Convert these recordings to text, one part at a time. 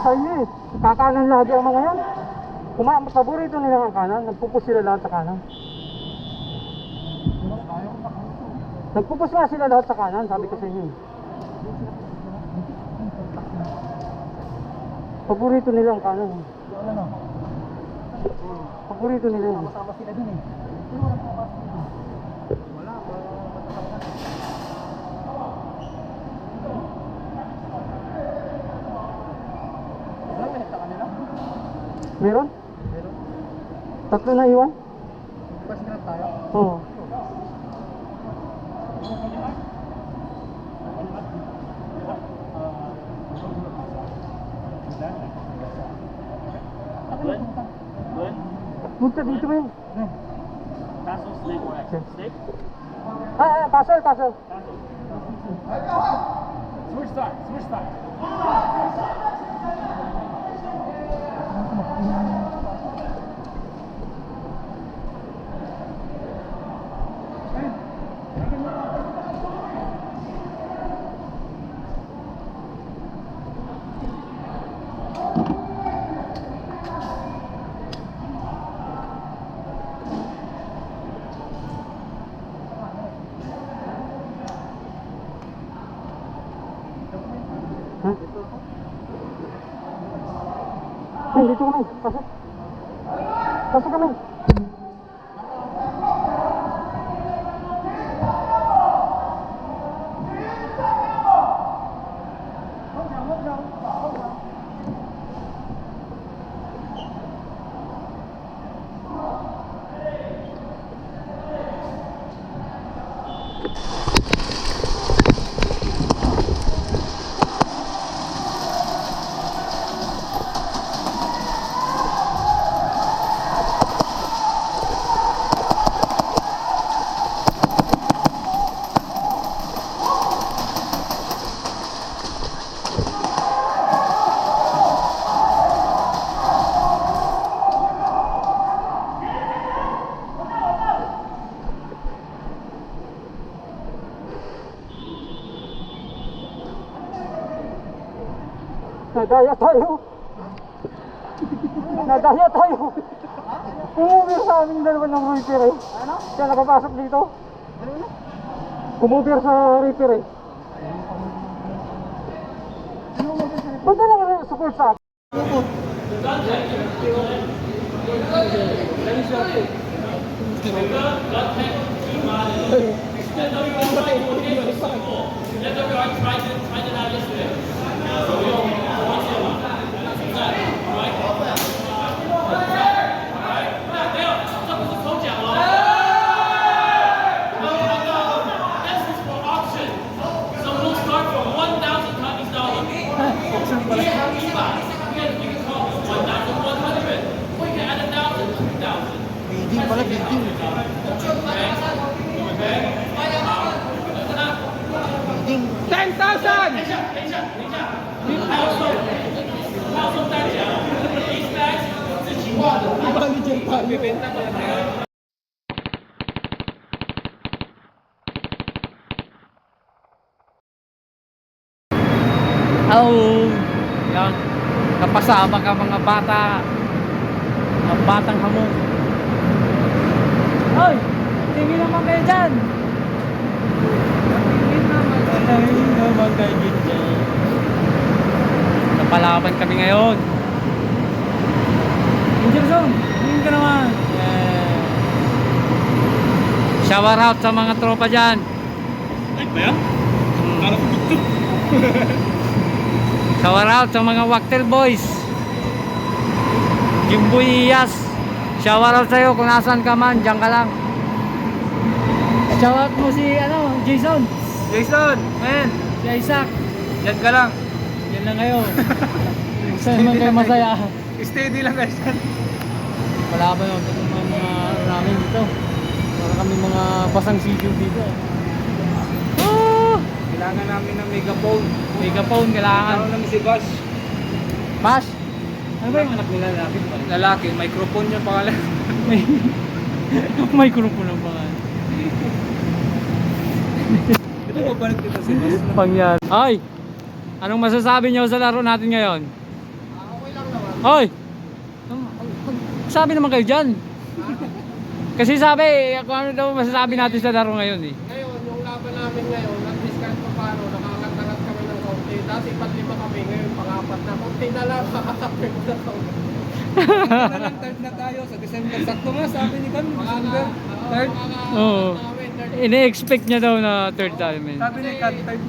sa inyo eh. Kakanan lagi ang mga yan. Paborito nila ang kanan. Nagpupus sila lahat sa kanan. Nagpupus nga sila lahat sa kanan, sabi ko sa inyo. Paborito nila ang kanan. Paborito nila yan. Masama sila dun eh. Wala, Meron? Tatlo na iwan? First grab tayo? Oo. Punta dito ba yun? Castle snake or exit snake? Castle. Switch start. Ha? Ay, dito kami. Pasok kami. Nadaya tayo. Kumubir sa aming dalawa ng reaper eh. Ano? Kaya nakapasok dito. Kumubir sa reaper eh. Ba't na lang support sa akin? Building pala, building. Building. 10,000! Manager tayo. Bibenta ko na yan. Yan. Kapasama ka mga bata. Mga batang hamon. Hoy! Tingin naman kayo dyan! Tingin naman kayo dyan. Napalaban kami ngayon. Anderson, tingin ka naman. Yeah. Shower out sa mga tropa dyan. Ay ba yan? Kala ko gusto. Shower out sa mga Waktel boys. Jimboy Iyas. Shower out sa'yo kung nasan ka man, dyan ka lang. Shower out mo si Jason, man. Si Isaac. Yan ka lang. Yan lang kayo. Saan naman kayo masaya? Steady lang guys. Wala ba yun? Ito mga namin dito. Wala kami mga pasang video dito. Kailangan namin ng megaphone. Megaphone kailangan. Kailangan namin si Bash. Bash? Ano ba yung anak nila lalaki? Lalaki, microphone niya pangalan. Microphone ang pangalan. Ito babalik dito si Bash. Pangyan. Ay! Anong masasabi niyo sa laro natin ngayon? Hoy! Sabi naman kayo dyan. Kasi sabi, kung ano daw masasabi natin sa laro ngayon eh. Ngayon, yung laban namin ngayon, nag-discount pa paano, nakakantarat kami ng kaunti. Dati 4-5 kami, ngayon pang-4 na. Kunti na lang, makakapit na kaunti. Third na tayo sa December. Sakto nga, sabi ni Kan, December. Third. Oo. Ini-expect niya daw na third time eh. Sabi ni Kan, third.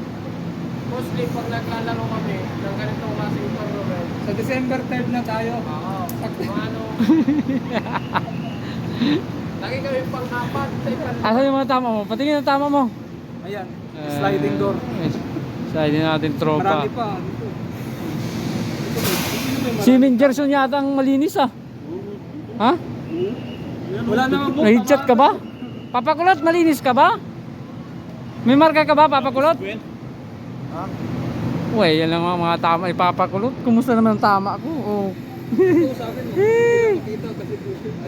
Mostly, pag naglalaro kami ng ganitong klaseng tournament, Sa December 3rd na tayo. sakto. Ano, lagi kami pang-4. Asan yung mga tama mo? Patingin ang tama mo. Ayan, sliding door. Sliding natin tropa. Marami pa. Si Mingerson yata ang malinis ah. Ha? Wala naman po. Nahidchat ka ba? Papakulot, malinis ka ba? May marka ka ba, Papakulot? Uy, yan lang mga tama ipapakulot. Kumusta naman ang tama ko? Oh.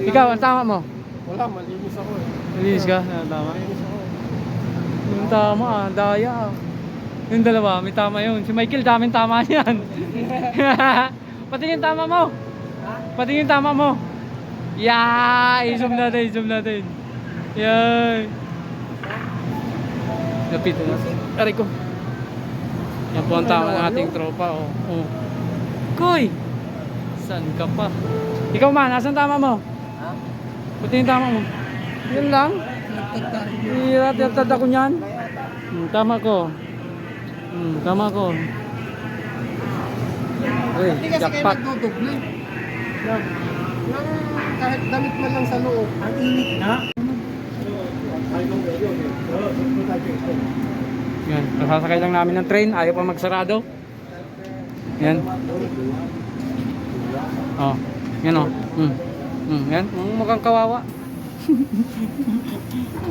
Ikaw, ang tama mo? Wala, malinis ako eh. Malinis ka? Tama. Malinis ako. Yung tama ah, daya ah. Yung dalawa, may tama yun. Si Michael, daming tama yan. Patingin tama mo. Patingin tama mo. Yeah, i-zoom natin, i-zoom natin. Yan. Lapitan natin. Aray ko. Yan po ang tama ng ating tropa. Oh. Oh. Koy! Saan ka pa? Ikaw man, nasan tama mo? Ha? Patingin tama mo. Yan lang. Irat-irat ako niyan. Tama ko. Tama ko. Uy, Hindi kasi kayo jackpot. nagduduble. Yung kahit damit man lang sa loob. Ang init na. Yan, nasasakay lang namin ng train, ayaw pa magsarado. Yan. Oh, yan oh. Yan, mukhang kawawa.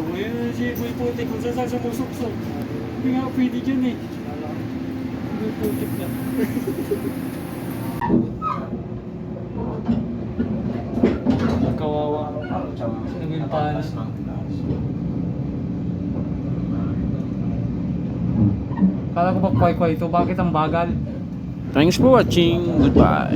Ngayon si Boy Putik kung saan sumusuksok. Hindi nga pwede dyan eh. Boy Putik na. Kawawa. Naging panas. Kala ko ba kway-kway ito? Bakit ang bagal? Thanks for watching. Goodbye.